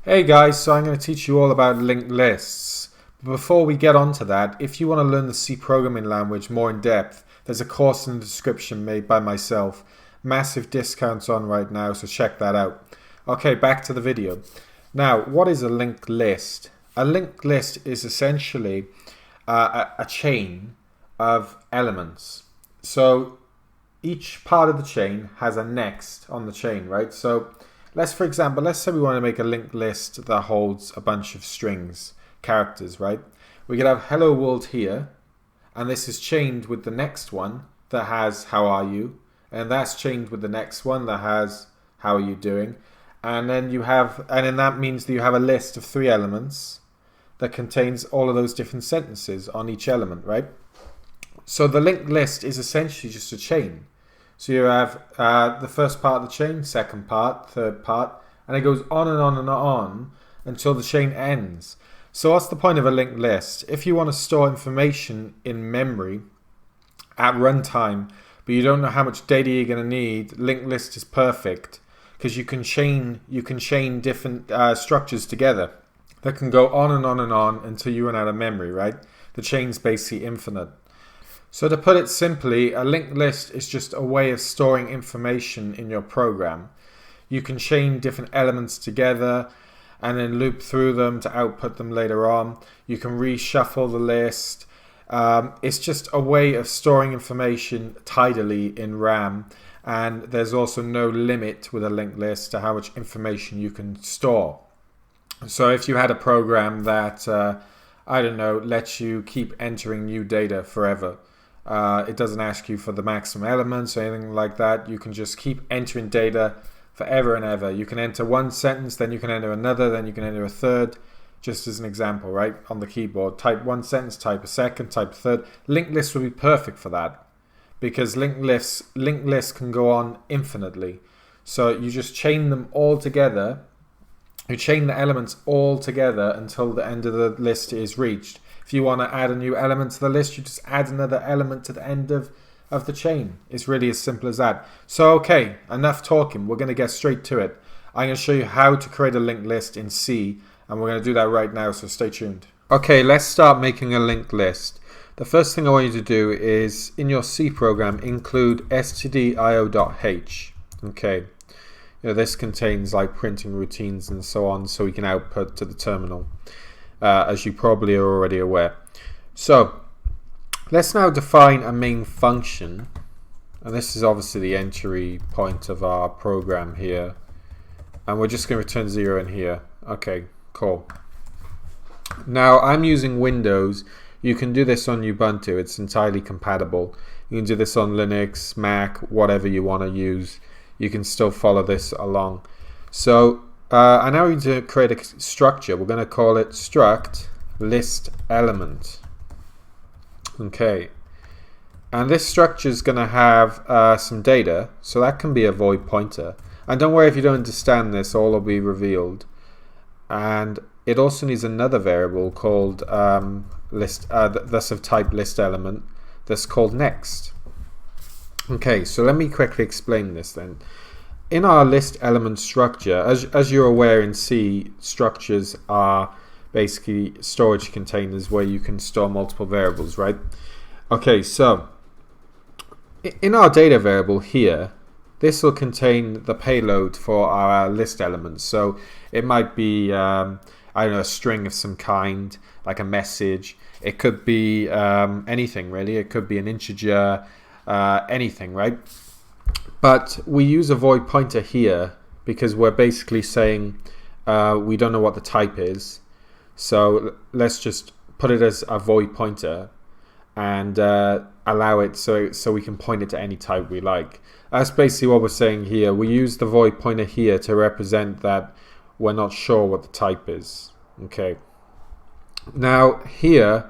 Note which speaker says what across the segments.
Speaker 1: Hey guys, so I'm going to teach you all about linked lists. But before we get on to that, if you want to learn the C programming language more in depth, there's a course in the description made by myself. Massive discounts on right now, so check that out. Okay, back to the video. Now, what is a linked list? A linked list is essentially a chain of elements. So each part of the chain has a next on the chain, right? So let's say we want to make a linked list that holds a bunch of strings, characters, right? We could have hello world here, and this is chained with the next one that has how are you, and that's chained with the next one that has how are you doing, and then that means that you have a list of 3 elements that contains all of those different sentences on each element, right? So the linked list is essentially just a chain. So you have the first part of the chain, second part, third part, and it goes on and on and on until the chain ends. So what's the point of a linked list? If you want to store information in memory at runtime, but you don't know how much data you're going to need, linked list is perfect because you can chain different structures together that can go on and on and on until you run out of memory, right? The chain's basically infinite. So to put it simply, a linked list is just a way of storing information in your program. You can chain different elements together and then loop through them to output them later on. You can reshuffle the list. It's just a way of storing information tidily in RAM, and there's also no limit with a linked list to how much information you can store. So if you had a program that, lets you keep entering new data forever, it doesn't ask you for the maximum elements or anything like that. You can just keep entering data forever and ever. You can enter one sentence, then you can enter another, then you can enter a third, just as an example, right? On the keyboard, type one sentence, type a second, type a third. Linked lists would be perfect for that because linked lists can go on infinitely. So you just chain them all together. You chain the elements all together until the end of the list is reached. If you want to add a new element to the list, you just add another element to the end of the chain. It's really as simple as that. So okay, enough talking. We're going to get straight to it. I'm going to show you how to create a linked list in C, and we're going to do that right now, so stay tuned. Okay, let's start making a linked list. The first thing I want you to do is, in your C program, include stdio.h. Okay. This contains like printing routines and so on, so we can output to the terminal, as you probably are already aware. So let's now define a main function, and this is obviously the entry point of our program here, and we're just going to return 0 in here. Okay, cool. Now I'm using Windows. You can do this on Ubuntu. It's entirely compatible. You can do this on Linux, Mac, whatever you want to use. You can still follow this along. So I now need to create a structure. We're going to call it struct list element. Okay, and this structure is going to have some data, so that can be a void pointer. And don't worry if you don't understand this, all will be revealed. And it also needs another variable called list, that's of type list element, that's called next. Okay, so let me quickly explain this then. In our list element structure, as you're aware in C, structures are basically storage containers where you can store multiple variables, right? Okay, so in our data variable here, this will contain the payload for our list elements. So it might be, a string of some kind, like a message. It could be anything really. It could be an integer, anything, right? But we use a void pointer here because we're basically saying we don't know what the type is. So let's just put it as a void pointer and allow it so we can point it to any type we like. That's basically what we're saying here. We use the void pointer here to represent that we're not sure what the type is. Okay. Now here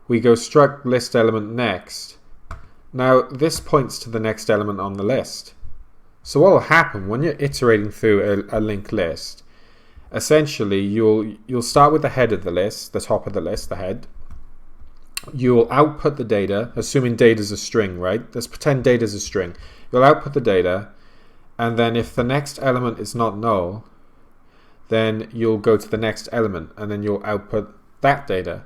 Speaker 1: we go struct list element next. Now this points to the next element on the list. So what will happen when you're iterating through a linked list? Essentially, you'll start with the head of the list, the top of the list, the head. You'll output the data, assuming data is a string, right? Let's pretend data is a string. You'll output the data, and then if the next element is not null, then you'll go to the next element and then you'll output that data.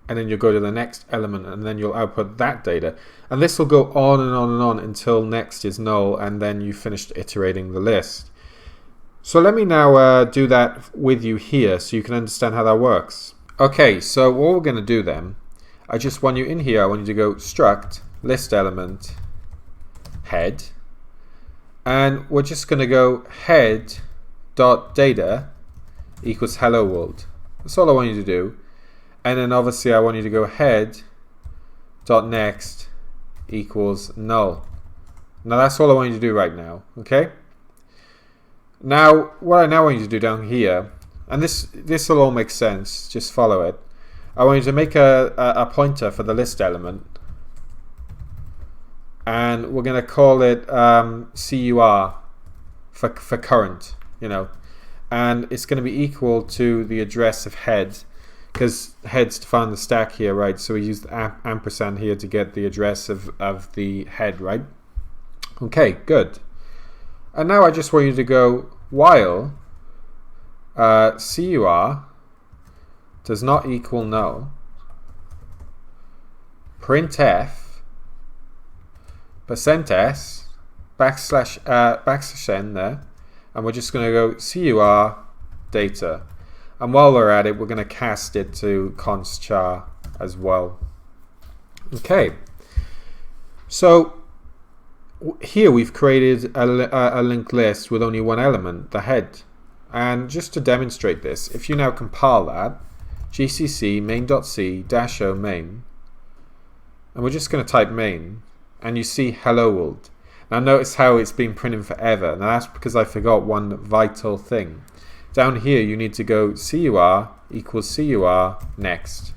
Speaker 1: And then you'll go to the next element and then you'll output that data. And this will go on and on and on until next is null, and then you finished iterating the list. So let me now do that with you here so you can understand how that works. Okay, so what we're going to do then, I just want you in here, I want you to go struct list element head, and we're just going to go head dot data equals hello world. That's all I want you to do. And then obviously I want you to go head dot next equals null. Now that's all I want you to do right now, okay? Now what I now want you to do down here, and this will all make sense, just follow it. I want you to make a pointer for the list element, and we're going to call it CUR for current, you know, and it's going to be equal to the address of head, because head's defined the stack here, right? So we use the ampersand here to get the address of the head, right? Okay, good. And now I just want you to go while CUR does not equal null, printf %s backslash n there, and we're just going to go CUR data. And while we're at it, we're going to cast it to const char as well. Okay, so here we've created a linked list with only one element, the head. And just to demonstrate this, if you now compile that, gcc main.c -o main, and we're just going to type main, and you see hello world. Now notice how it's been printing forever. Now that's because I forgot one vital thing. Down here you need to go CUR equals CUR next.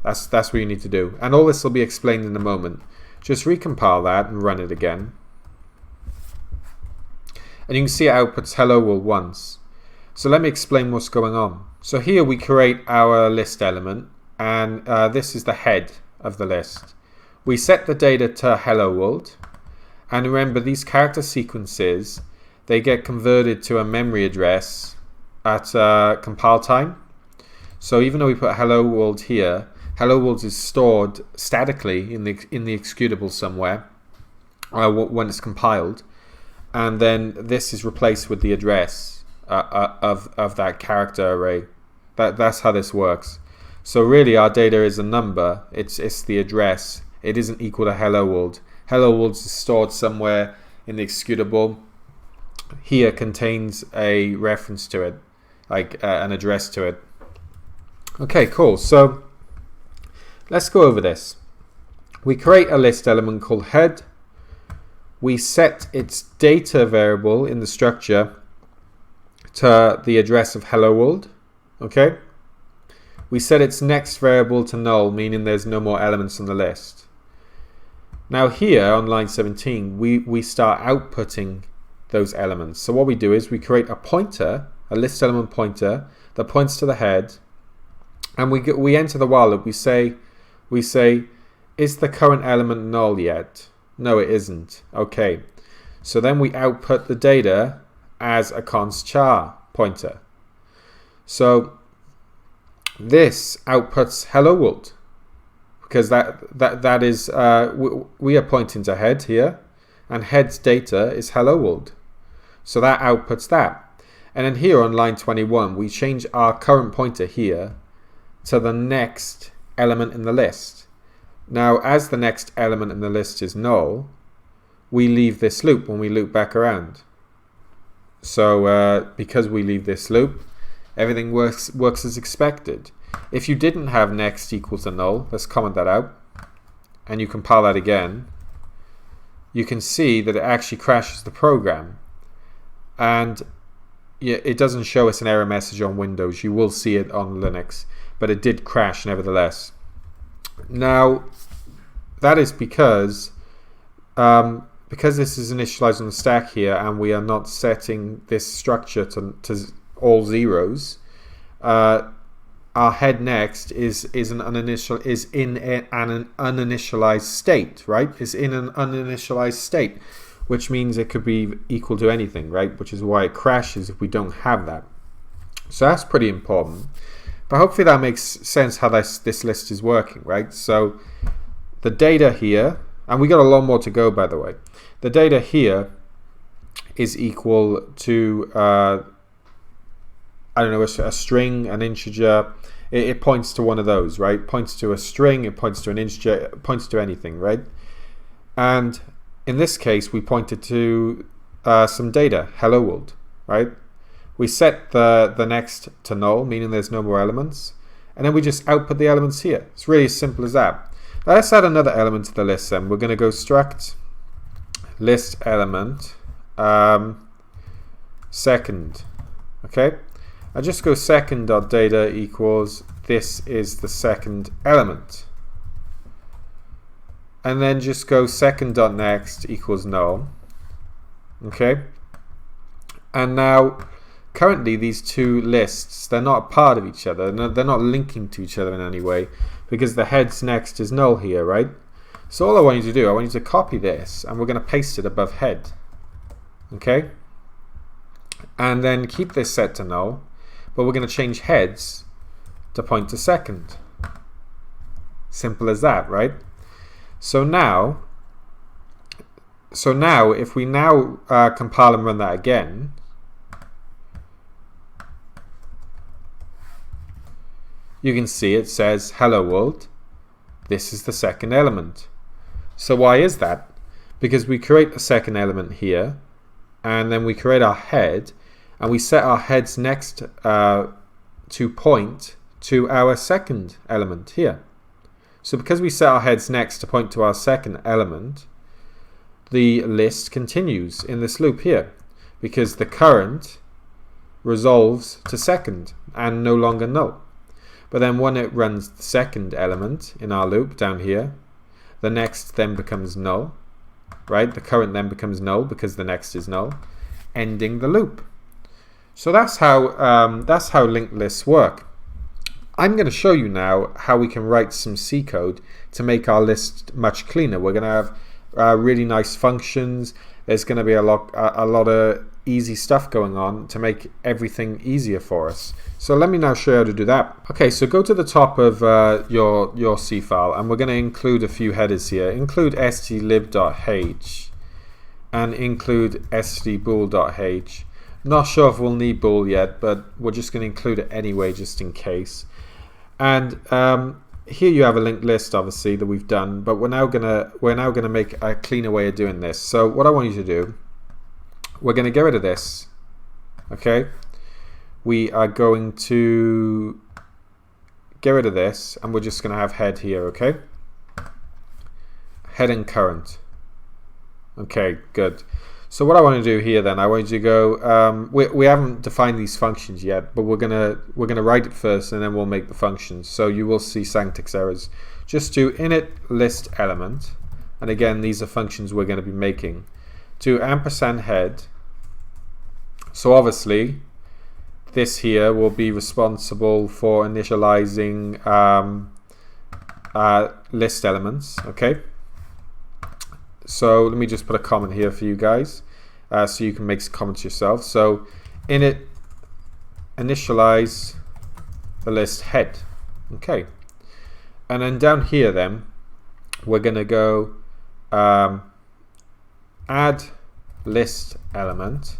Speaker 1: That's what you need to do. And all this will be explained in a moment. Just recompile that and run it again. And you can see it outputs hello world once. So let me explain what's going on. So here we create our list element, and this is the head of the list. We set the data to hello world, and remember these character sequences, they get converted to a memory address at compile time. So even though we put hello world here, hello world is stored statically in the executable somewhere when it's compiled, and then this is replaced with the address of that character array. That's how this works. So really our data is a number, it's the address. It isn't equal to hello world. Hello world is stored somewhere in the executable. Here contains a reference to it, like an address to it. Okay, cool. So let's go over this. We create a list element called head. We set its data variable in the structure to the address of hello world. Okay. We set its next variable to null, meaning there's no more elements on the list. Now here on line 17, we start outputting those elements. So what we do is we create a pointer, a list element pointer that points to the head, and we enter the while loop. We say, is the current element null yet? No, it isn't. Okay. So then we output the data as a const char pointer. So this outputs hello world, because that is we are pointing to head here, and head's data is hello world. So that outputs that. And then here on line 21, we change our current pointer here to the next element in the list. Now, as the next element in the list is null, we leave this loop when we loop back around. So because we leave this loop, everything works as expected. If you didn't have next equals to null, let's comment that out, and you compile that again, you can see that it actually crashes the program. And yeah, it doesn't show us an error message on Windows. You will see it on Linux, but it did crash nevertheless. Now, that is because this is initialized on the stack here, and we are not setting this structure to all zeros. Our head next is in an uninitialized state, right? It's in an uninitialized state, which means it could be equal to anything, right? Which is why it crashes if we don't have that. So that's pretty important. But hopefully that makes sense how this list is working, right? So the data here, and we got a lot more to go, by the way. The data here is equal to, I don't know, a string, an integer. It points to one of those, right? It points to a string, it points to an integer, it points to anything, right? And in this case, we pointed to some data, hello world, right? We set the next to null, meaning there's no more elements. And then we just output the elements here. It's really as simple as that. Now let's add another element to the list then. We're going to go struct list element second. Okay? I just go second.data equals this is the second element. And then just go second.next equals null. Okay? And now currently these two lists, they're not a part of each other. They're not linking to each other in any way because the heads next is null here, right? So all I want you to do, I want you to copy this and we're going to paste it above head. Okay? And then keep this set to null, but we're going to change heads to point to second. Simple as that, right? So now if we now compile and run that again, you can see it says hello world, this is the second element. So why is that? Because we create a second element here and then we create our head and we set our heads next to point to our second element here. So because we set our heads next to point to our second element, the list continues in this loop here because the current resolves to second and no longer null. But then when it runs the second element in our loop down here, the next then becomes null, right? The current then becomes null because the next is null, ending the loop. So that's how linked lists work. I'm going to show you now how we can write some C code to make our list much cleaner. We're going to have really nice functions. There's going to be a lot of easy stuff going on to make everything easier for us. So let me now show you how to do that. Okay, so go to the top of your C file and we're going to include a few headers here. Include stlib.h and include stbool.h. Not sure if we'll need bool yet, but we're just going to include it anyway just in case. And here you have a linked list obviously that we've done, but we're now gonna make a cleaner way of doing this. So what I want you to do, we're going to get rid of this. Okay, we are going to get rid of this and we're just going to have head here. Okay, head and current. Okay, good. So what I want to do here then, I want you to go, we haven't defined these functions yet, but we're gonna write it first and then we'll make the functions. So you will see syntax errors. Just do init list element, and again these are functions we're going to be making. Do ampersand head. So obviously this here will be responsible for initializing list elements. Okay. So let me just put a comment here for you guys so you can make some comments yourself. So init initialize the list head. Okay. And then down here then we're going to go add list element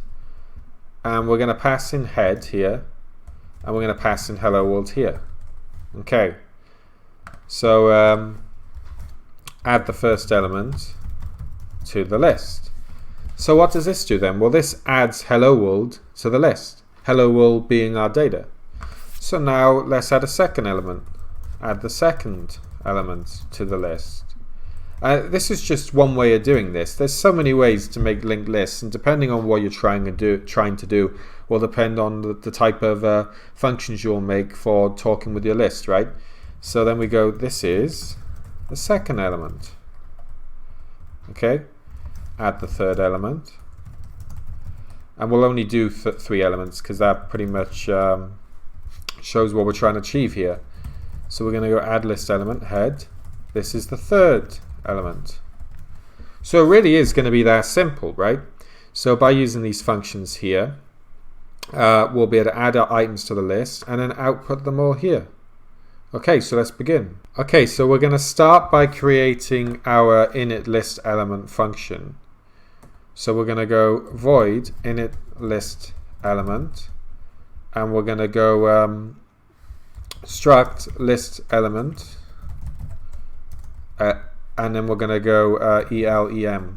Speaker 1: and we're going to pass in head here and we're going to pass in hello world here. Okay. So add the first element to the list. So what does this do then? Well, this adds hello world to the list, hello world being our data. So now let's add a second element. Add the second element to the list. This is just one way of doing this. There's so many ways to make linked lists, and depending on what you're trying to do will depend on the type of functions you'll make for talking with your list, right? So then we go, this is the second element. Okay, add the third element, and we'll only do 3 elements because that pretty much shows what we're trying to achieve here. So we're going to go add list element head. This is the third element. So it really is going to be that simple, right? So by using these functions here, we'll be able to add our items to the list and then output them all here. Okay, so let's begin. Okay, so we're going to start by creating our init list element function. So we're going to go void init list element, and we're going to go struct list element, and then we're going to go elem.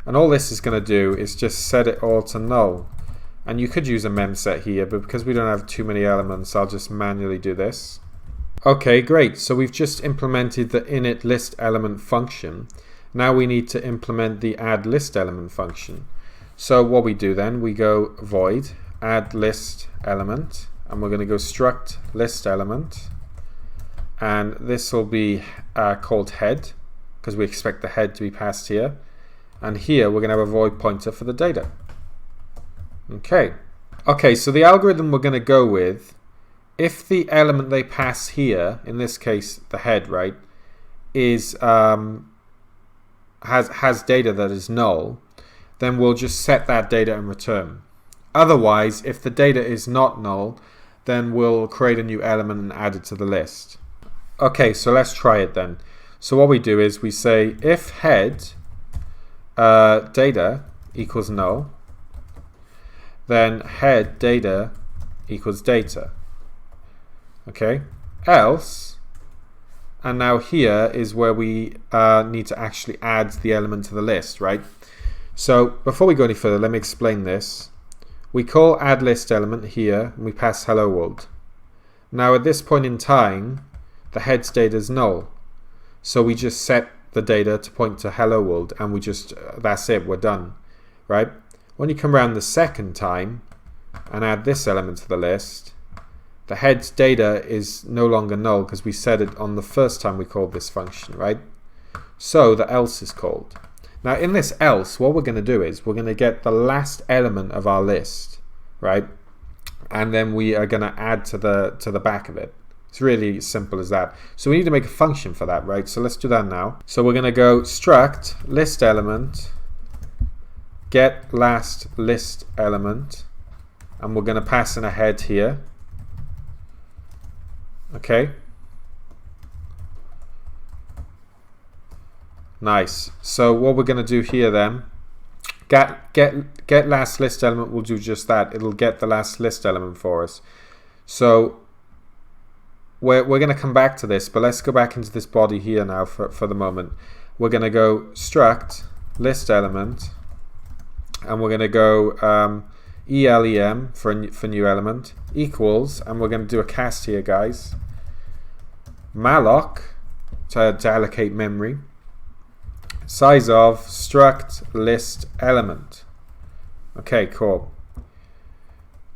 Speaker 1: And all this is going to do is just set it all to null. And you could use a memset here, but because we don't have too many elements, I'll just manually do this. Okay, great. So we've just implemented the init list element function. Now we need to implement the add list element function. So what we do then, we go void add list element, and we're going to go struct list element, and this will be called head because we expect the head to be passed here, and here we're going to have a void pointer for the data. Okay, so the algorithm we're going to go with, if the element they pass here, in this case the head, right, is has data that is null, then we'll just set that data and return. Otherwise, if the data is not null, then we'll create a new element and add it to the list. Okay, so let's try it then. So what we do is we say if head data equals null, then head data equals data. Okay, else, and now here is where we need to actually add the element to the list, right? So before we go any further, let me explain this. We call add list element here, and we pass hello world. Now at this point in time, the head's data is null, so we just set the data to point to hello world, and we just that's it, we're done, right? When you come around the second time and add this element to the list, the head's data is no longer null because we set it on the first time we called this function, right? So the else is called. Now in this else, what we're going to do is we're going to get the last element of our list, right? And then we are going to add to the back of it. It's really as simple as that. So we need to make a function for that, right? So let's do that now. So we're going to go struct list element get last list element, and we're going to pass in a head here. Okay, nice. So what we're going to do here then, get last list element will do just that. It'll get the last list element for us. So we're going to come back to this, but let's go back into this body here now for the moment. We're going to go struct list element, and we're going to go elem for new element equals, and we're going to do a cast here, guys, malloc to allocate memory, size of struct list element. Okay, cool.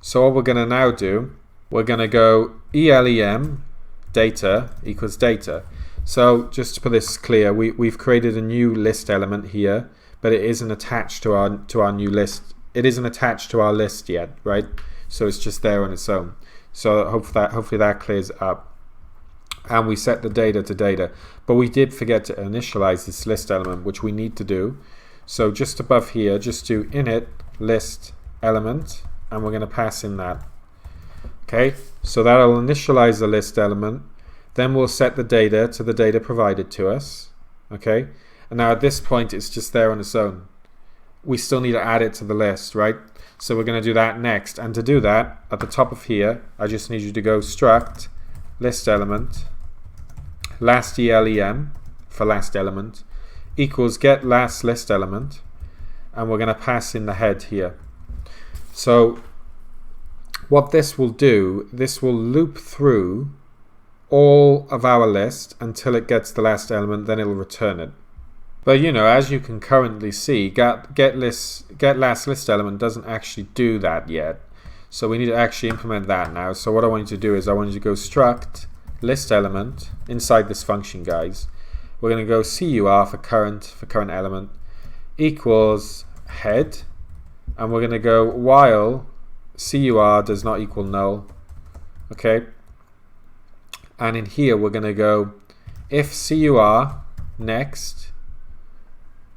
Speaker 1: So what we're going to now do, we're going to go elem data equals data. So just to put this clear, we've created a new list element here, but it isn't attached to our new list. It isn't attached to our list yet, right? So it's just there on its own. So hopefully that clears up. And we set the data to data, but we did forget to initialize this list element, which we need to do. So just above here, just do init list element, and we're going to pass in that. Okay, so that'll initialize the list element. Then we'll set the data to the data provided to us. Okay, and now at this point it's just there on its own. We still need to add it to the list, right? So we're going to do that next. And to do that, at the top of here, I just need you to go struct list element last elem for last element equals get last list element, and we're going to pass in the head here. So what this will do, this will loop through all of our list until it gets the last element, then it'll return it. But you know, as you can currently see, get last list element doesn't actually do that yet. So we need to actually implement that now. So what I want you to do is I want you to go struct list element inside this function, guys. We're going to go cur for current element equals head, and we're going to go while cur does not equal null. Okay, and in here we're going to go if cur next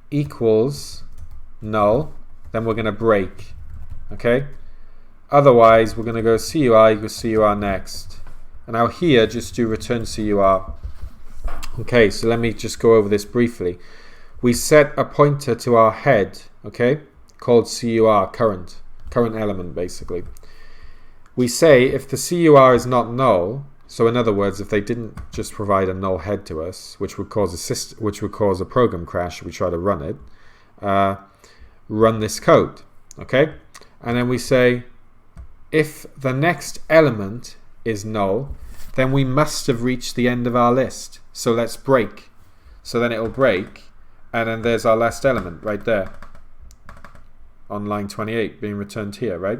Speaker 1: equals null, then we're going to break. Okay, Otherwise, we're going to go CUR equals CUR next. And now here, just do return CUR. Okay, so let me just go over this briefly. We set a pointer to our head, okay, called CUR, current element basically. We say if the CUR is not null, so in other words, if they didn't just provide a null head to us, which would cause a program crash if we try to run it, run this code, okay? And then we say if the next element is null, then we must have reached the end of our list. So let's break. So then it'll break, and then there's our last element right there on line 28 being returned here, right?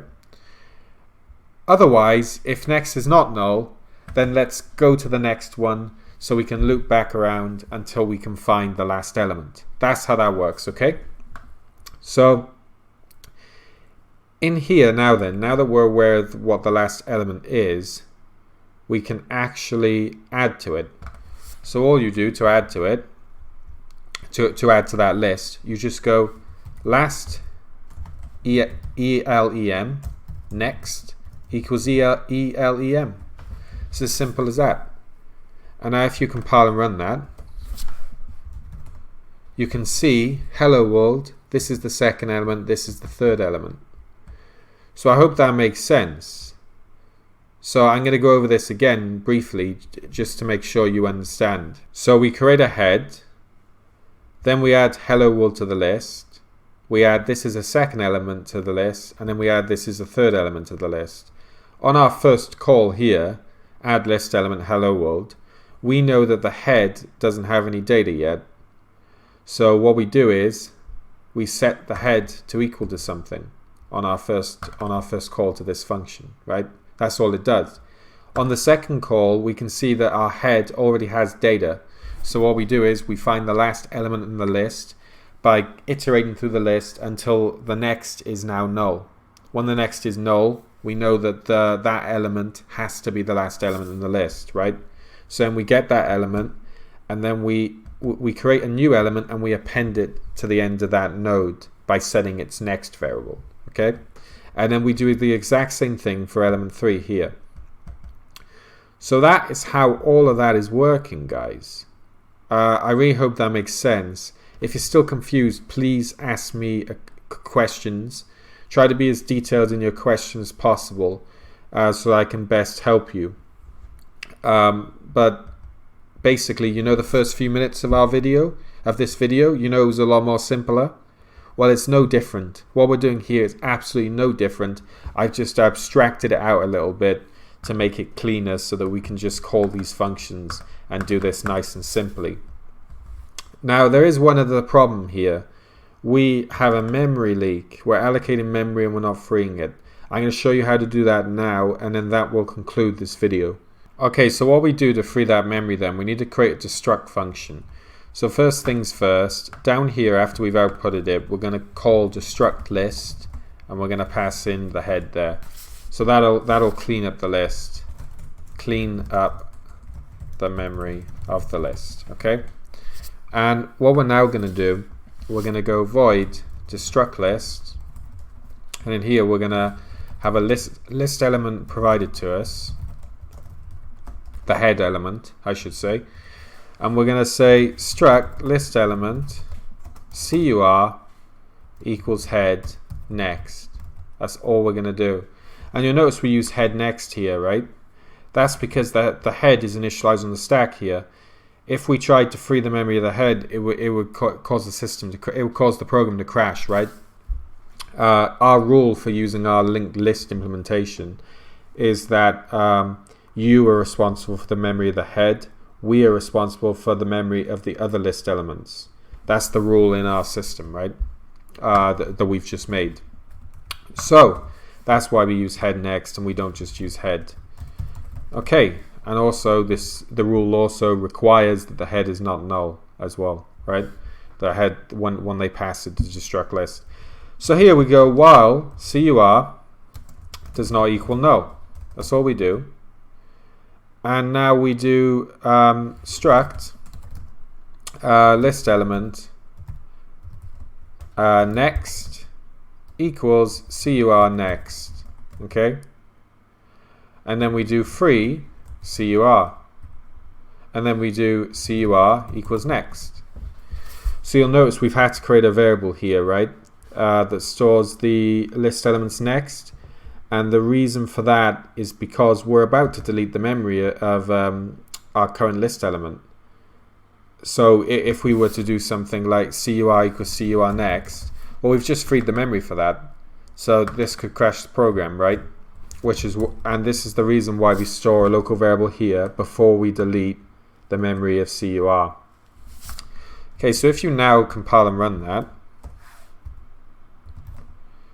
Speaker 1: Otherwise, if next is not null, then let's go to the next one so we can loop back around until we can find the last element. That's how that works, okay? So in here now that we're aware of what the last element is, we can actually add to it. So all you do to add to it, to add to that list, you just go last ELEM next equals ELEM. It's as simple as that. And now if you compile and run that, you can see hello world, this is the second element, this is the third element. So I hope that makes sense. So I'm going to go over this again briefly just to make sure you understand. So we create a head, then we add hello world to the list, we add this is a second element to the list, and then we add this is a third element to the list. On our first call here, add list element hello world, we know that the head doesn't have any data yet. So what we do is we set the head to equal to something on our first call to this function, right? That's all it does. On the second call, we can see that our head already has data. So what we do is we find the last element in the list by iterating through the list until the next is now null. When the next is null, we know that that element has to be the last element in the list, right? So then we get that element, and then we create a new element and we append it to the end of that node by setting its next variable, okay? And then we do the exact same thing for element 3 here. So that is how all of that is working, guys. I really hope that makes sense. If you're still confused, please ask me questions. Try to be as detailed in your questions as possible so I can best help you. But basically, you know, the first few minutes of this video, you know, it was a lot more simpler. Well, it's no different. What we're doing here is absolutely no different. I've just abstracted it out a little bit to make it cleaner so that we can just call these functions and do this nice and simply. Now, there is one other problem here. We have a memory leak. We're allocating memory and we're not freeing it. I'm going to show you how to do that now, and then that will conclude this video. Okay, so what we do to free that memory then, we need to create a destruct function. So first things first, down here after we've outputted it, we're going to call destruct list, and we're going to pass in the head there. So that'll clean up the list, clean up the memory of the list, okay? And what we're now going to do, we're going to go void destruct list, and in here we're going to have a list element provided to us, the head element, I should say. And we're going to say struct list element CUR equals head next. That's all we're going to do. And you'll notice we use head next here, right? That's because the head is initialized on the stack here. If we tried to free the memory of the head, it would cause the program to crash, right? Our rule for using our linked list implementation is that you are responsible for the memory of the head. We are responsible for the memory of the other list elements. That's the rule in our system, right? That we've just made. So that's why we use head next and we don't just use head. Okay, and also the rule also requires that the head is not null as well, right? The head when they pass it to the destruct list. So here we go, while CUR does not equal null. That's all we do. And now we do struct list element next equals CUR next. Okay, and then we do free CUR, and then we do CUR equals next. So you'll notice we've had to create a variable here, right, that stores the list elements next, and the reason for that is because we're about to delete the memory of our current list element. So if we were to do something like CUR equals CUR next, well, we've just freed the memory for that, so this could crash the program, right? And this is the reason why we store a local variable here before we delete the memory of CUR. Okay, so if you now compile and run that,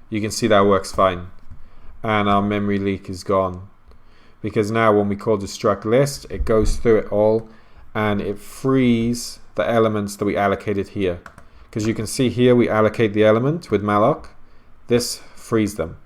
Speaker 1: you can see that works fine, and our memory leak is gone, because now when we call the struct list, it goes through it all and it frees the elements that we allocated here. Because you can see here we allocate the element with malloc. This frees them.